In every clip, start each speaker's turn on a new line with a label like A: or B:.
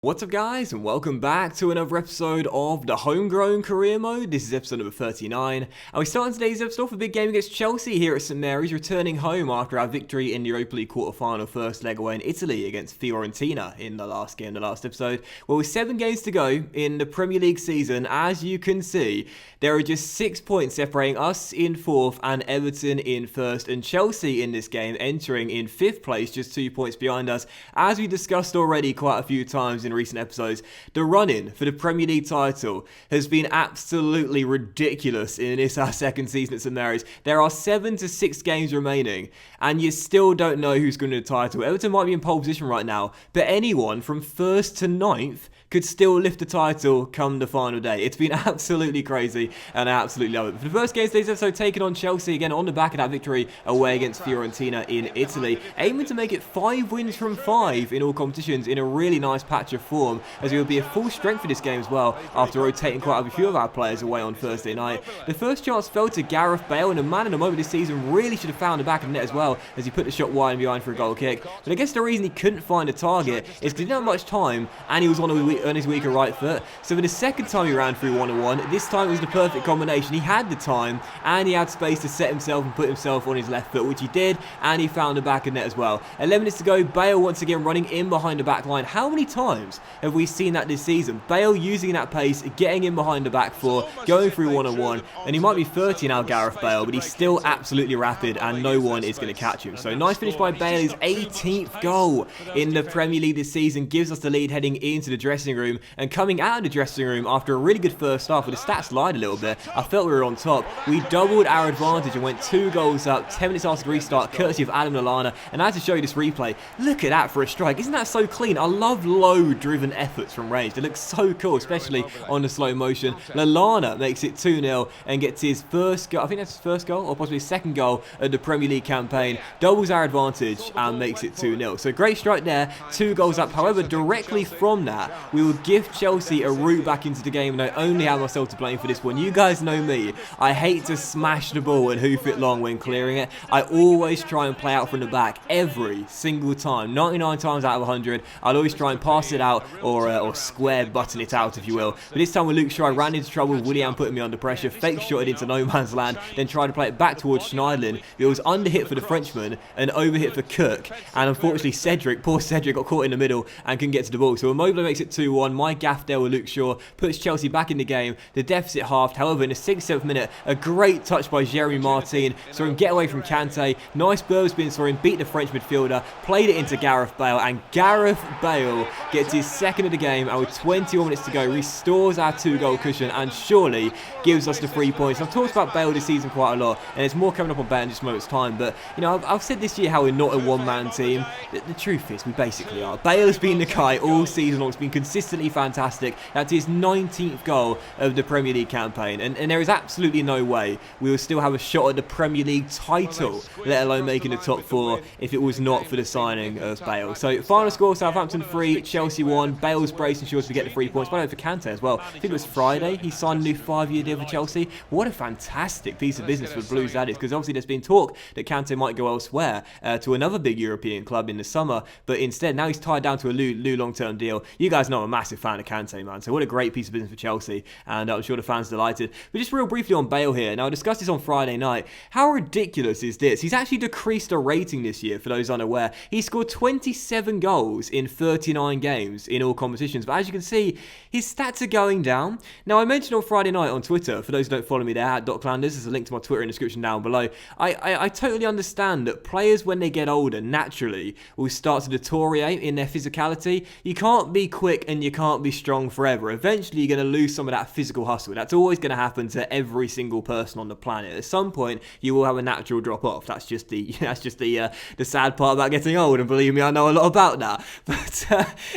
A: What's up guys, and welcome back to another episode of the Homegrown Career Mode. This is episode number 39, and we're starting today's episode off with a big game against Chelsea here at St Mary's, returning home after our victory in the Europa League quarter-final first leg away in Italy against Fiorentina in the last episode. Well, with 7 games to go in the Premier League season, as you can see, there are just 6 points separating us in 4th and Everton in 1st, and Chelsea in this game entering in 5th place, just 2 points behind us. As we discussed already quite a few times in recent episodes, the run-in for the Premier League title has been absolutely ridiculous in this our second season at St Mary's. There are 7 to 6 games remaining, and you still don't know who's going to win the title. Everton might be in pole position right now, but anyone from 1st to 9th could still lift the title come the final day. It's been absolutely crazy, and I absolutely love it. For the first game of today's episode, taking on Chelsea, again on the back of that victory away against Fiorentina in Italy, aiming to make it 5 wins from 5 in all competitions in a really nice patch of form, as we will be at full strength for this game as well, after rotating quite a few of our players away on Thursday night. The first chance fell to Gareth Bale, and the man in the moment this season really should have found the back of the net as well, as he put the shot wide and behind for a goal kick. But I guess the reason he couldn't find a target is because he didn't have much time, and he was on his weaker right foot. So for the second time he ran through 1-on-1, this time it was the perfect combination. He had the time, and he had space to set himself and put himself on his left foot, which he did, and he found the back of the net as well. 11 minutes to go, Bale once again running in behind the back line. How many times have we seen that this season? Bale using that pace, getting in behind the back four, going through 1-on-1, and he might be 30 now, Gareth Bale, but he's still absolutely rapid, and no one is going to catch him. So nice finish by Bale. His 18th goal in the Premier League this season gives us the lead heading into the dressing room, and coming out of the dressing room after a really good first half, where the stats lied a little bit, I felt we were on top. We doubled our advantage and went 2 goals up 10 minutes after the restart, courtesy of Adam Lallana. And I had to show you this replay. Look at that for a strike. Isn't that so clean? I love low-driven efforts from range. They look so cool, especially on the slow motion. Lallana makes it 2-0 and gets his first goal. I think that's his first goal, or possibly his second goal of the Premier League campaign. Doubles our advantage and makes it 2-0. So great strike there, 2 goals up. However, directly from that, we will give Chelsea a route back into the game, and I only have myself to blame for this one. You guys know me. I hate to smash the ball and hoof it long when clearing it. I always try and play out from the back every single time. 99 times out of 100, I'll always try and pass it out or square button it out, if you will. But this time with Luke Shaw, I ran into trouble with Willian putting me under pressure, fake shot it into no man's land, then tried to play it back towards Schneiderlin. It was under hit for the Frenchman and over hit for Cook, and unfortunately poor Cedric got caught in the middle and couldn't get to the ball. So Immobile makes it 2-1. My gaff there with Luke Shaw puts Chelsea back in the game. The deficit halved. However, in the 67th minute, a great touch by Jeremy Martin. Saw him get away from Kante. Nice burst spin, saw him beat the French midfielder. Played it into Gareth Bale, and Gareth Bale gets his second of the game, and with 21 minutes to go, restores our 2-goal cushion and surely gives us the 3 points. I've talked about Bale this season quite a lot, and there's more coming up on Bale in just a moment's time, but you know, I've said this year how we're not a one-man team. The truth is, we basically are. Bale has been the guy all season long. It's been consistently fantastic. That's his 19th goal of the Premier League campaign, and there is absolutely no way we will still have a shot at the Premier League title, let alone making the top 4, if it was not for the signing of Bale. So final score, Southampton 3, Chelsea 1. Bale's brace ensures we get the 3 points. By the way, for Kante as well, I think it was Friday he signed a new 5-year deal for Chelsea. What a fantastic piece of business for the Blues that is, because obviously there's been talk that Kante might go elsewhere to another big European club in the summer, but instead now he's tied down to a Lou long-term deal. You guys know I'm a massive fan of Kante, man, so what a great piece of business for Chelsea, and I'm sure the fans are delighted. But just real briefly on Bale here, now I discussed this on Friday night. How ridiculous is this? He's actually decreased a rating this year, for those unaware. He scored 27 goals in 39 games in all competitions, but as you can see, his stats are going down. Now, I mentioned on Friday night on Twitter, for those who don't follow me there, at @Flanders, there's a link to my Twitter in the description down below. I totally understand that players, when they get older, naturally will start to deteriorate in their physicality. You can't be quick and you can't be strong forever. Eventually, you're going to lose some of that physical hustle. That's always going to happen to every single person on the planet. At some point, you will have a natural drop off. That's just the sad part about getting old, and believe me, I know a lot about that. But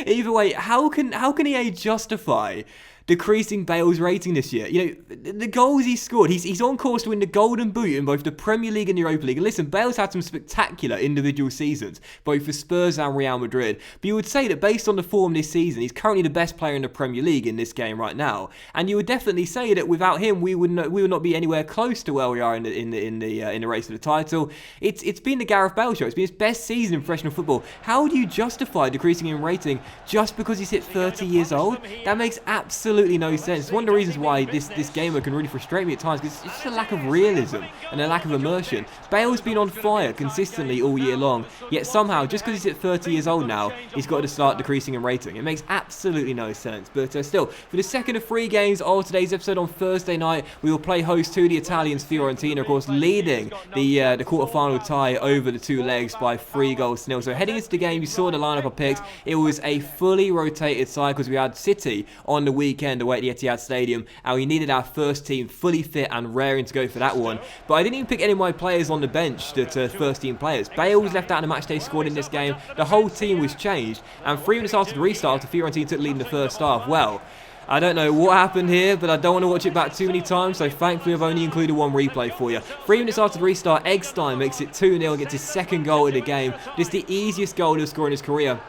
A: either way, how can EA justify decreasing Bale's rating this year. You know, the goals he scored, he's on course to win the Golden Boot in both the Premier League and the Europa League. And listen, Bale's had some spectacular individual seasons, both for Spurs and Real Madrid. But you would say that based on the form this season, he's currently the best player in the Premier League in this game right now. And you would definitely say that without him, we would not be anywhere close to where we are in the race for the title. It's been the Gareth Bale show. It's been his best season in professional football. How do you justify decreasing in rating just because he's hit 30 years old? That makes absolutely no sense. It's one of the reasons why this gamer can really frustrate me at times, because it's just a lack of realism and a lack of immersion. Bale's been on fire consistently all year long, yet somehow, just because he's hit 30 years old now, he's got to start decreasing in rating. It makes absolutely no sense. But still, for the second of 3 games of today's episode on Thursday night, we will play host to the Italians, Fiorentina, of course, leading the quarter-final tie over the 2 legs by 3-0. So heading into the game, you saw the lineup I picked. It was a fully rotated side because we had City on the weekend away at the Etihad Stadium, and we needed our first team fully fit and raring to go for that one. But I didn't even pick any of my players on the bench, that first team players. Bale was left out in the match day squad in this game. The whole team was changed, and 3 minutes after the restart, the Fiorentina took the lead in the first half. Well, I don't know what happened here, but I don't want to watch it back too many times, so thankfully I've only included 1 replay for you. 3 minutes after the restart, Eggstein makes it 2-0 and gets his 2nd goal of the game. This is the easiest goal he'll score in his career.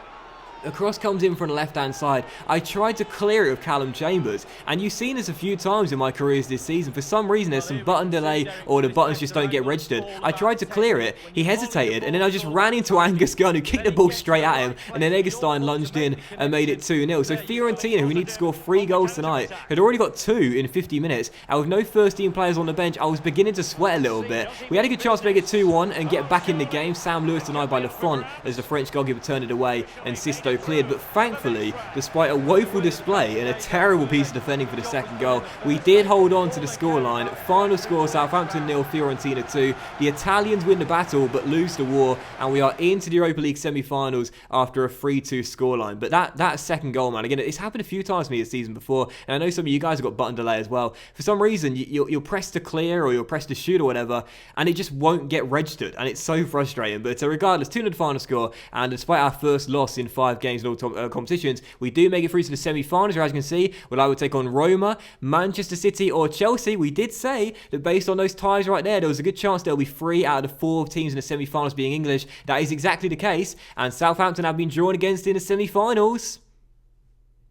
A: A cross comes in from the left-hand side. I tried to clear it with Callum Chambers, and you've seen this a few times in my careers this season. For some reason, there's some button delay, or the buttons just don't get registered. I tried to clear it, he hesitated, and then I just ran into Angus Gunn, who kicked the ball straight at him, and then Eggestein lunged in and made it 2-0. So Fiorentina, who need to score 3 goals tonight, had already got 2 in 50 minutes, and with no first-team players on the bench, I was beginning to sweat a little bit. We had a good chance to make it 2-1 and get back in the game. Sam Lewis denied by Lafont as the French goalkeeper turned it away, and Sisto cleared, but thankfully, despite a woeful display and a terrible piece of defending for the 2nd goal, we did hold on to the scoreline. Final score, Southampton 0, Fiorentina 2. The Italians win the battle but lose the war, and we are into the Europa League semi-finals after a 3-2 scoreline. But that 2nd goal, man, again, it's happened a few times to me this season before, and I know some of you guys have got button delay as well. For some reason, you'll press to clear or you'll press to shoot or whatever, and it just won't get registered, and it's so frustrating. But regardless, 2-0 final score, and despite our first loss in 5 games in all competitions, we do make it through to the semi-finals, where, as you can see, well, I would take on Roma, Manchester City or Chelsea. We did say that based on those ties right there was a good chance there'll be 3 out of the 4 teams in the semi-finals being English. That is exactly the case, and Southampton have been drawn against in the semi-finals.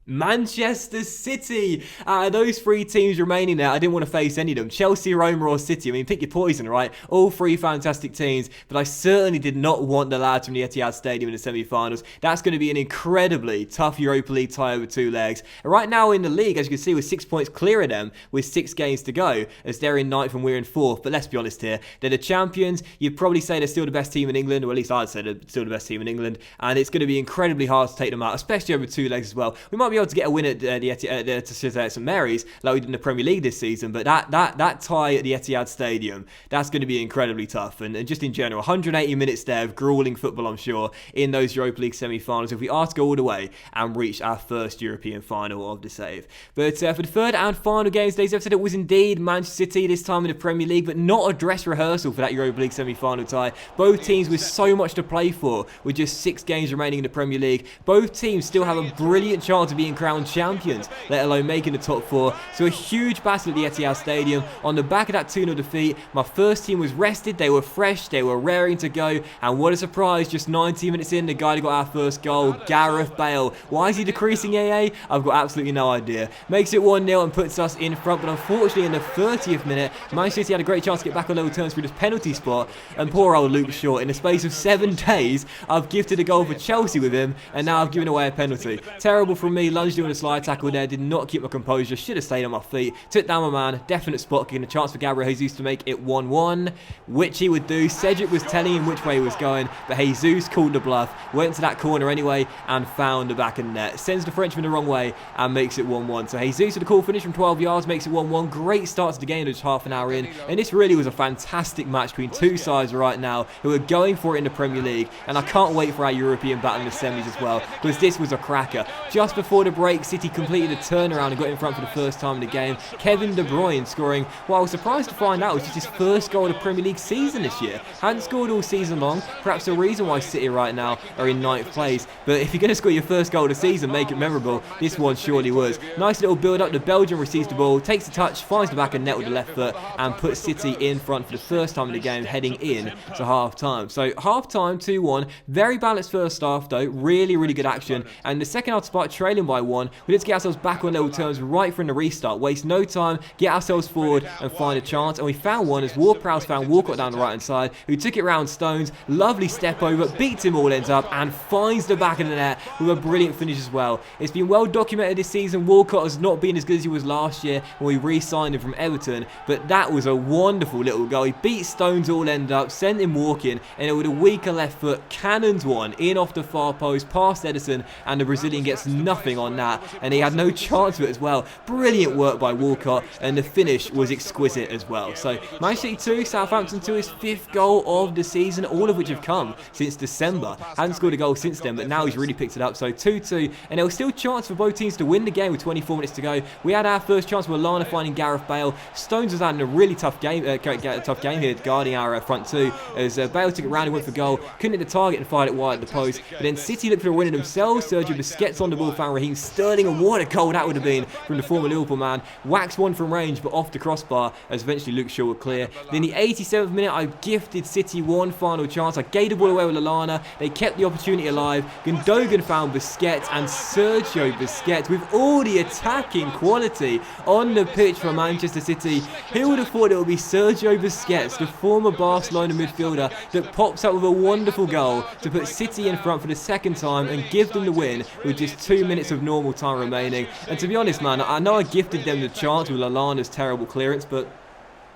A: Manchester City. Out of those 3 teams remaining there, I didn't want to face any of them. Chelsea, Roma or City. I mean, pick your poison, right? All 3 fantastic teams, but I certainly did not want the lads from the Etihad Stadium in the semi-finals. That's going to be an incredibly tough Europa League tie over 2 legs. And right now in the league, as you can see, we're 6 points clear of them with 6 games to go, as they're in 9th and we're in 4th. But let's be honest here, they're the champions. You'd probably say they're still the best team in England, or at least I'd say they're still the best team in England, and it's going to be incredibly hard to take them out, especially over 2 legs as well. We might be able to get a win at St Mary's like we did in the Premier League this season, but that tie at the Etihad Stadium, that's going to be incredibly tough. And just in general, 180 minutes there of grueling football, I'm sure, in those Europa League semi-finals if we are to go all the way and reach our first European final of the save. But for the 3rd and final game of today's episode, it was indeed Manchester City, this time in the Premier League, but not a dress rehearsal for that Europa League semi-final tie. Both teams with so much to play for, with just 6 games remaining in the Premier League. Both teams still have a brilliant chance of being crowned champions, let alone making the top 4. So a huge battle at the Etihad Stadium. On the back of that 2-0 defeat, my first team was rested, they were fresh, they were raring to go, and what a surprise, just 19 minutes in, the guy that got our first goal, Gareth Bale. Why is he decreasing, AA? I've got absolutely no idea. Makes it 1-0 and puts us in front, but unfortunately in the 30th minute, Manchester City had a great chance to get back on level terms through this penalty spot, and poor old Luke Shaw, in the space of 7 days, I've gifted a goal for Chelsea with him, and now I've given away a penalty. Terrible from me, lunged in with a slide tackle there, did not keep my composure, should have stayed on my feet, took down my man, definite spot, giving a chance for Gabriel Jesus to make it 1-1, which he would do. Cedric was telling him which way he was going, but Jesus called the bluff, went to that corner anyway, and found the back of the net. Sends the Frenchman the wrong way, and makes it 1-1. So Jesus with a cool finish from 12 yards, makes it 1-1. Great start to the game, just half an hour in, and this really was a fantastic match between 2 sides right now, who are going for it in the Premier League, and I can't wait for our European battle in the semis as well, because this was a cracker. Just before the break, City completed a turnaround and got in front for the first time in the game. Kevin De Bruyne scoring, well, I was surprised to find out it was just his first goal of the Premier League season this year. Hadn't scored all season long, perhaps the reason why City right now are in 9th place. But if you're going to score your first goal of the season, make it memorable. This one surely was. Nice little build-up. The Belgian receives the ball, takes the touch, finds the back of net with the left foot, and puts City in front for the first time in the game, heading in to half-time. So half-time, 2-1. Very balanced first half, though. Really, really good action. And the second half spot, trailing by 1. We need to get ourselves back on level terms right from the restart. Waste no time, get ourselves forward and find a chance. And we found one as Ward-Prowse found Walcott down the right-hand side, who took it round Stones. Lovely step over, beats him all ends up, and finds the back of the net with a brilliant finish as well. It's been well documented this season. Walcott has not been as good as he was last year when we re-signed him from Everton, but that was a wonderful little goal. He beat Stones all end up, sent him walking, and with a weaker left foot, cannons one in off the far post, past Edison, and the Brazilian gets nothing on that, and he had no chance of it as well. Brilliant work by Walcott, and the finish was exquisite as well. So Manchester City 2, Southampton 2, his 5th goal of the season, all of which have come since December. Hasn't scored a goal since then, but now he's really picked it up. So 2-2, and there was still a chance for both teams to win the game with 24 minutes to go. We had our first chance with Lallana finding Gareth Bale. Stones was having a really tough game here, guarding our front two, as Bale took it round and went for goal. Couldn't hit the target and fired it wide at the post. But then City looked for a winner themselves. Sergio Busquets on the ball found Raheem Sterling, and what a goal that would have been from the former Liverpool man. Waxed one from range, but off the crossbar, as eventually Luke Shaw would clear. Then the 87th minute, I gifted City one final chance. I gave the ball away with Lallana. They kept the opportunity alive. Gundogan found Busquets, and Sergio Busquets, with all the attacking quality on the pitch for Manchester City. Who would have thought it would be Sergio Busquets, the former Barcelona midfielder, that pops up with a wonderful goal to put City in front for the second time and give them the win with just 2 minutes of normal time remaining. And to be honest, man, I know I gifted them the chance with Lallana's terrible clearance, but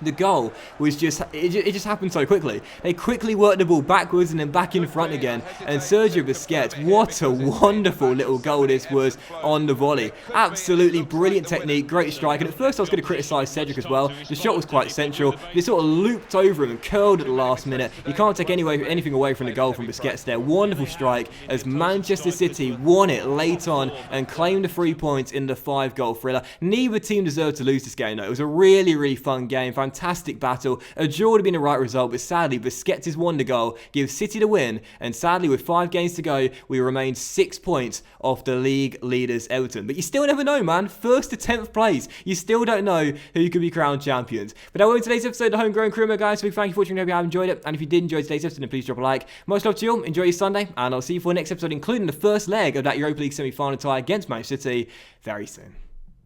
A: the goal was just, it just happened so quickly. They quickly worked the ball backwards and then back in front again. And Sergio Busquets, what a wonderful little goal this was on the volley. Absolutely brilliant technique, great strike. And at first I was going to criticise Cedric as well. The shot was quite central. They sort of looped over him and curled at the last minute. You can't take anything away from the goal from Busquets there. Wonderful strike as Manchester City won it late on and claimed the 3 points in the 5-goal thriller. Neither team deserved to lose this game though. It was a really, really fun game. Fantastic battle. A draw would have been the right result, but sadly Busquets' wonder goal gives City the win, and sadly with 5 games to go we remain 6 points off the league leaders Everton. But you still never know, man. 1st to 10th place. You still don't know who could be crowned champions. But that will end today's episode of the Homegrown Career Mode, guys. So big thank you for watching. I hope you have enjoyed it, and if you did enjoy today's episode then please drop a like. Much love to you all. Enjoy your Sunday, and I'll see you for the next episode, including the first leg of that Europa League semi-final tie against Manchester City very soon.